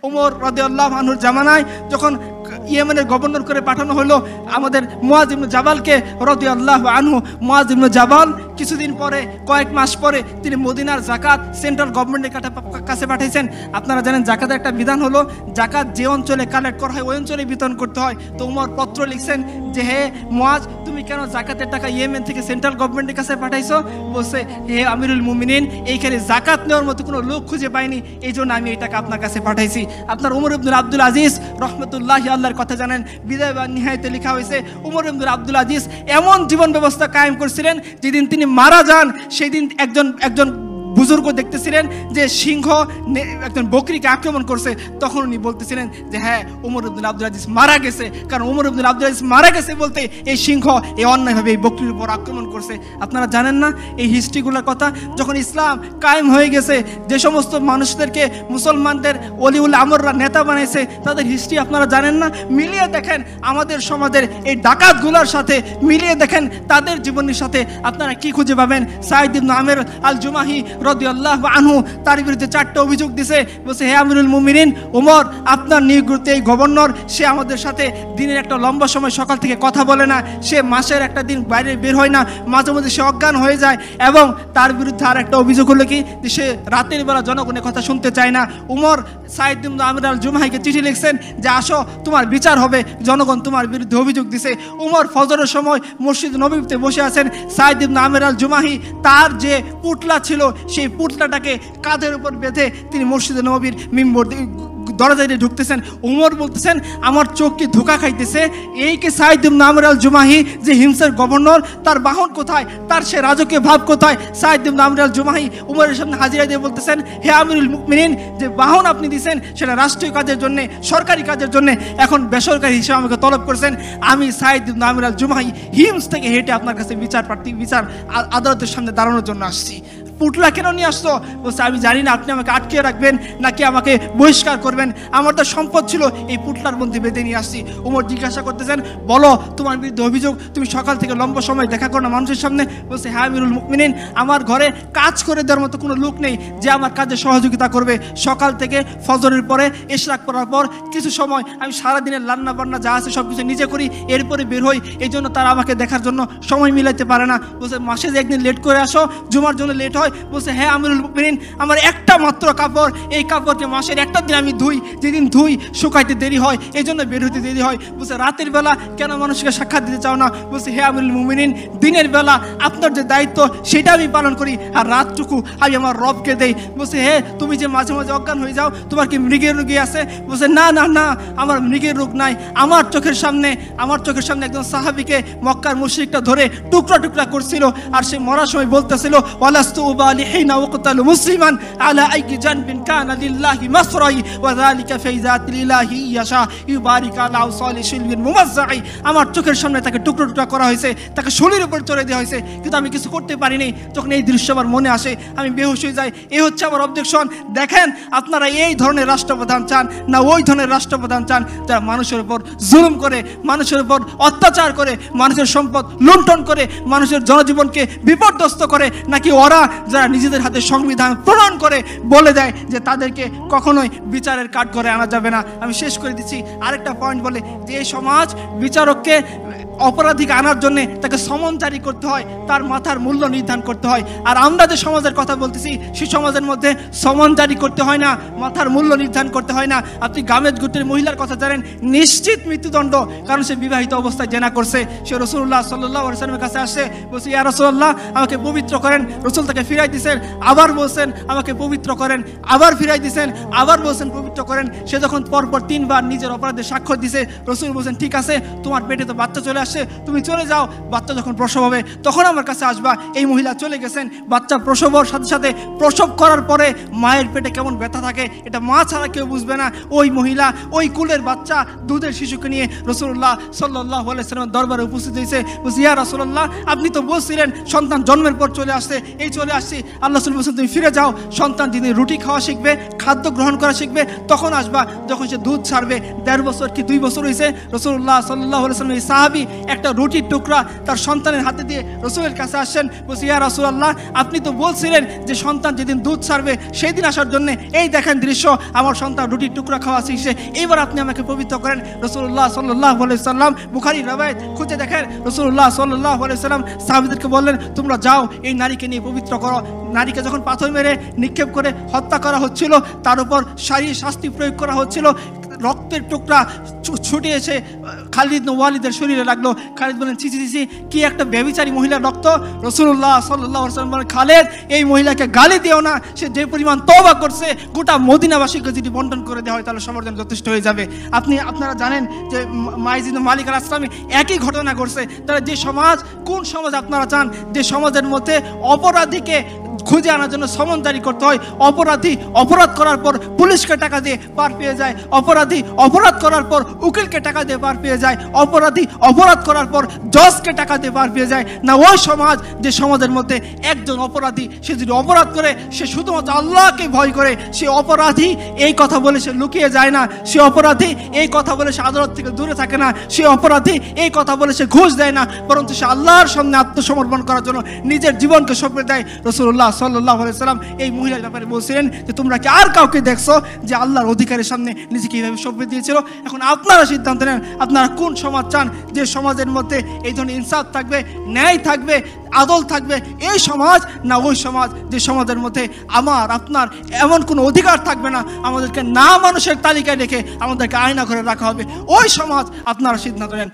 ওমর রাদিয়াল্লাহু আনহুর জামানায় যখন ইয়েমেনের গভর্নর করে পাঠানো হলো আমাদের মুআয ইবনে জাবালকে রাদিয়াল্লাহু আনহু, মুআয ইবনে জাবাল কিছুদিন পরে, কয়েক মাস পরে তিনি মদিনার জাকাত সেন্ট্রাল গভর্নমেন্টের কাছে পাঠাইছেন। আপনারা জানেন জাকাতের একটা বিধান হলো জাকাত যে অঞ্চলে কালেক্ট করা হয় ওই অঞ্চলে বিতরণ করতে হয়। তো ওমর পত্র লিখছেন যে হে মুআয, তুমি কেন জাকাতের টাকা ইয়েমেন থেকে সেন্ট্রাল গভর্নমেন্টের কাছে পাঠাইছো? বলছে হে আমিরুল মুমিনিন, এইখানে জাকাত নেওয়ার মতো কোনো লোক খুঁজে পাইনি, এই জন্য আমি এই টাকা আপনার কাছে পাঠাইছি। আপনার উমর ইবনে আব্দুল আজিজ রহমতুল্লাহি আল্লাহর কথা জানেন, বিদায় বা নিহায়াতে লেখা হয়েছে উমর ইবনে আব্দুল আজিজ এমন জীবন ব্যবস্থা কায়েম করছিলেন, যেদিন তিনি মারা যান সেই দিন একজন বুজুর্গ দেখতেছিলেন যে সিংহ একজন বকরিকে আক্রমণ করছে, তখন উনি বলতেছিলেন যে হ্যাঁ উমর ইবনে আব্দুল আজিজ মারা গেছে, কারণ উমর ইবনে আব্দুল আজিজ মারা গেছে বলতে এই সিংহ এই অন্যায়ভাবে এই বকরির উপর আক্রমণ করছে। আপনারা জানেন না এই হিস্ট্রিগুলোর কথা? যখন ইসলাম কায়েম হয়ে গেছে, যে সমস্ত মানুষদেরকে মুসলমানদের অলিউল আমররা নেতা বানাইছে তাদের হিস্ট্রি আপনারা জানেন না? মিলিয়ে দেখেন আমাদের সমাজের এই ডাকাতগুলোর সাথে, মিলিয়ে দেখেন তাদের জীবনের সাথে, আপনারা কি খুঁজে পাবেন? সাঈদ ইবনে আমের আল জুমাহি রাদিয়াল্লাহু আনহু তার বিরুদ্ধে 4টা অভিযোগ দিছে। বলছে হে আমিরুল মুমিনিন ওমর, আপনার নিয়োজিত এই গভর্নর সে আমাদের সাথে দিনের একটা লম্বা সময় সকাল থেকে কথা বলে না, সে মাসের একটা দিন বাইরে বের হয় না, মাঝে মধ্যে সে অজ্ঞান হয়ে যায়, এবং তার বিরুদ্ধে আর একটা অভিযোগ হলো কি যে সে রাতের বেলা জনগণের কথা শুনতে চায় না। উমর সাঈদ ইবনে আমের আল জুমাহিকে চিঠি লিখছেন যে আসো তোমার বিচার হবে, জনগণ তোমার বিরুদ্ধে অভিযোগ দিছে। উমর ফজরের সময় মসজিদ নববীতে বসে আছেন, সাঈদ ইবনে আমের আল জুমাহি তার যে পুতলা ছিল সেই পুতলাটাকে কাঁধের উপর বেঁধে তিনি মসজিদে নববীর মিম্বর দরজা দিয়ে ঢুকতেছেন। উমর বলতেছেন আমার চোখ কি ধোঁকা খাইতেছে, এই কে সাঈদ ইবনে আমের আল জুমাহি যে হিমসের গভর্নর, তার বাহন কোথায়, তার সে রাজকীয় ভাব কোথায়? সাঈদ ইবনে আমের আল জুমাহি উমরের সামনে হাজিরা দিয়ে বলতেছেন হে আমিরুল মুমিনিন, যে বাহন আপনি দিয়েছেন সেটা রাষ্ট্রীয় কাজের জন্য, সরকারি কাজের জন্য, এখন বেসরকারি হিসেবে আমাকে তলব করছেন। আমি সাঈদ ইবনে আমের আল জুমাহি হিমস থেকে হেঁটে আপনার কাছে বিচার আদালতের সামনে দাঁড়ানোর জন্য আসছি। পুটলা কেন নিয়ে আসতো? বলছে আমি জানি না, আপনি আমাকে আটকে রাখবেন নাকি আমাকে বহিষ্কার করবেন, আমার তো সম্পদ ছিল এই পুটলার মধ্যে বেঁধে নিয়ে আসছি। উমর জিজ্ঞাসা করতেছেন বলো তোমার বিরুদ্ধে অভিযোগ, তুমি সকাল থেকে লম্বা সময় দেখা করো না মানুষের সামনে। বলছে হ্যাঁ আমিরুল মুমিনিন, আমার ঘরে কাজ করে দেওয়ার মতো কোনো লোক নেই যে আমার কাজে সহযোগিতা করবে। সকাল থেকে ফজরের পরে ইশরাক করার পর কিছু সময় আমি সারাদিনের রান্না বান্না যা আছে সব কিছু নিজে করি, এরপরে বের হই, এই জন্য তারা আমাকে দেখার জন্য সময় মিলাইতে পারে না। বলছে মাসে যে একদিন লেট করে আসো, জুমার জন্য লেট হয়। বলছে হ্যাঁ আমিরুল মুমিনিন, আমার একটা মাত্র কাপড়, এই কাপড়কে মাসের একটা দিন আমি ধুই, যেদিন ধুই শুকাইতে দেরি হয়, এই জন্য বের হইতে দেরি হয়। বলছে রাতের বেলা কেন মানুষকে সাক্ষাৎ দিতে চাও না? বলছে হে আমিরুল মুমিনিন, দিনের বেলা আপনার যে দায়িত্ব সেটা আমি পালন করি, আর রাতটুকু আমি আমার রবকে দেই। বলছে হে তুমি যে মাঝে মাঝে অজ্ঞান হয়ে যাও, তোমার কি মৃগের রোগী আছে? বলছে না না না, আমার মৃগের রোগ নাই। আমার চোখের সামনে একজন সাহাবীকে মক্কার মুশরিকটা ধরে টুকরা টুকরা করছিল, আর সে মরার সময় বলতেছিল ওয়ালাস্তু উবালি হিনা ওয়াকতালু মুসলিমান আলা আইয়ি জানবিন কানা লিল্লাহি মাসরাই ওয়া যালিকা ফি যাতিল্লাহি ইয়াশা ইউবারিক আলা সালি শিলবিন মুমাজ্জাই। আমার চোখের সামনে তাকে টুকরো টুকরা করা হয়েছে, তাকে শরীরের উপর চড়ে দেওয়া হয়েছে, কিন্তু আমি কিছু করতে পারিনি। যখন এই দৃশ্য আমার মনে আসে আমি বেহুশ হয়ে যাই। এই হচ্ছে আমার অবজেকশন। দেখেন আপনারা এই ধরনের রাষ্ট্রপ্রধান চান না ওই ধরনের রাষ্ট্রপ্রধান চান যারা মানুষের উপর জুলুম করে, মানুষের উপর অত্যাচার করে, মানুষের সম্পদ লুণ্ঠন করে, মানুষের জনজীবনকে বিপর্যস্ত করে, নাকি ওরা যারা নিজেদের হাতে সংবিধান প্রণয়ন করে বলে দেয় যে তাদেরকে কখনোই বিচারের কাঠগড়ে আনা যাবে না? আমি শেষ করে দিচ্ছি আরেকটা পয়েন্ট বলে যে এই সমাজ বিচারককে অপরাধীকে আনার জন্য তাকে সমন জারি করতে হয়, তার মাথার মূল্য নির্ধারণ করতে হয়। আর আমরা যে সমাজের কথা বলতেছি সেই সমাজের মধ্যে সমন জারি করতে হয় না, মাথার মূল্য নির্ধারণ করতে হয় না। আপনি গামেজ গুটের মহিলার কথা জানেন, নিশ্চিত মৃত্যুদণ্ড, কারণ সে বিবাহিত অবস্থায় জেনা করছে। সে রাসূলুল্লাহ সাল্লাল্লাহু আলাইহি ওয়াসাল্লামের কাছে আসছে, বলছে ইয়া রাসূলুল্লাহ আমাকে পবিত্র করেন। রাসূল তাকে ফিরাই দিয়েছেন, আবার বলছেন আমাকে পবিত্র করেন, আবার ফিরাই দিয়েছেন, আবার বলছেন পবিত্র করেন। সে যখন পরপর 3 বার নিজের অপরাধের সাক্ষ্য দিছে, রাসূল বলছেন ঠিক আছে, তোমার পেটে তো বাচ্চা চলে আসছে, তুমি চলে যাও, বাচ্চা যখন প্রসব হবে তখন আমার কাছে আসবা। এই মহিলা চলে গেছেন। বাচ্চা প্রসবের সাথে সাথে প্রসব করার পরে মায়ের পেটে কেমন ব্যথা থাকে এটা মা ছাড়া কেউ বুঝবে না। ওই মহিলা ওই কুলের বাচ্চা দুধের শিশুকে নিয়ে রাসূলুল্লাহ সাল্লাল্লাহু আলাইহি ওয়াসাল্লামের দরবারে উপস্থিত হয়েছে। বলছে ইয়া রাসূলুল্লাহ আপনি তো বলছিলেন সন্তান জন্মের পর চলে আসছে, এই চলে আসছি, আল্লাহ রাসূল বলেছেন তুমি ফিরে যাও, সন্তান যেদিন রুটি খাওয়া শিখবে, খাদ্য গ্রহণ করা শিখবে, তখন আসবা। যখন সে দুধ ছাড়বে, 1.5 বছর কি 2 বছর হয়েছে, রাসূলুল্লাহ সাল্লাল্লাহু আলাইহি ওয়াসাল্লাম এই সাহাবী একটা রুটির টুকরা তার সন্তানের হাতে দিয়ে রাসূলের কাছে আসছেন, বলছে ইয়া রাসূলুল্লাহ আপনি তো বলছিলেন যে সন্তান যেদিন দুধ ছাড়বে সেই দিন আসার জন্য, এই দেখেন দৃশ্য, আমার সন্তান রুটির টুকরা খাওয়া শিখছে, এইবার আপনি আমাকে পবিত্র করেন। রাসূলুল্লাহ সাল্লাল্লাহু আলাইহি ওয়াসাল্লাম, বুখারী riwayat খুঁজে দেখেন, রাসূলুল্লাহ সাল্লাল্লাহু আলাইহি ওয়াসাল্লাম সাহাবীদেরকে বললেন তোমরা যাও এই নারীকে নিয়ে পবিত্র করো। নারীকে যখন পাথর মেরে নিক্ষেপ করে হত্যা করা হচ্ছিল, তার উপর শারীরিক শাস্তি প্রয়োগ করা হচ্ছিল, রক্তের টুকরা ছুটে এসে খালিদ ইবনে ওয়ালিদের শরীরে লাগলো। খালিদ বলেন ছি ছি ছি, কি একটা ব্যভিচারী মহিলার রক্ত। রাসূলুল্লাহ সাল্লাল্লাহু আলাইহি ওয়াসাল্লাম বলেন খালিদ এই মহিলাকে গালি দিও না, সে যে পরিমাণ তওবা করছে গোটা মদিনাবাসীকে যদি বন্টন করে দেওয়া হয় তাহলে সবার জন্য যথেষ্ট হয়ে যাবে। আপনারা জানেন যে মাইজ ইবনে মালিক আল-আসলামি একই ঘটনা ঘটছে। তাহলে যে সমাজ, কোন সমাজ আপনারা চান যে সমাজের মধ্যে অপরাধীকে খুঁজে আনার জন্য সমন জারি করতে হয়, অপরাধী অপরাধ করার পর পুলিশকে টাকা দিয়ে পার পেয়ে যায়, অপরাধী অপরাধ করার পর উকিলকে টাকা দিয়ে পার পেয়ে যায়, অপরাধী অপরাধ করার পর জজকে টাকা দিয়ে পার পেয়ে যায় না? ওই সমাজ যে সমাজের মধ্যে একজন অপরাধী সে যদি অপরাধ করে সে শুধুমাত্র আল্লাহকে ভয় করে, সে অপরাধী এই কথা বলে সে লুকিয়ে যায় না, সে অপরাধী এই কথা বলে সে আদালত থেকে দূরে থাকে না, সে অপরাধী এই কথা বলে সে ঘুষ দেয় না, বরং সে আল্লাহর সামনে আত্মসমর্পণ করার জন্য নিজের জীবনকে সঁপে দেয়। রাসূলুল্লাহ সাল্লাল্লাহু আলাইহি ওয়াসাল্লাম এই মহিলার ব্যাপারে বলছিলেন যে তোমরা কি আর কাউকে দেখছো যে আল্লাহর অধিকারের সামনে নিজেকে এইভাবে সঁপে দিয়েছিল? এখন আপনারা সিদ্ধান্ত নেন আপনারা কোন সমাজ চান যে সমাজের মধ্যে এই ধরনের ইনসাফ থাকবে, ন্যায় থাকবে, আদল থাকবে, এই সমাজ, না ওই সমাজ যে সমাজের মধ্যে আমার আপনার এমন কোনো অধিকার থাকবে না, আমাদেরকে না মানুষের তালিকায় রেখে আমাদেরকে আয়না করে রাখা হবে? ওই সমাজ আপনারা সিদ্ধান্ত নেন।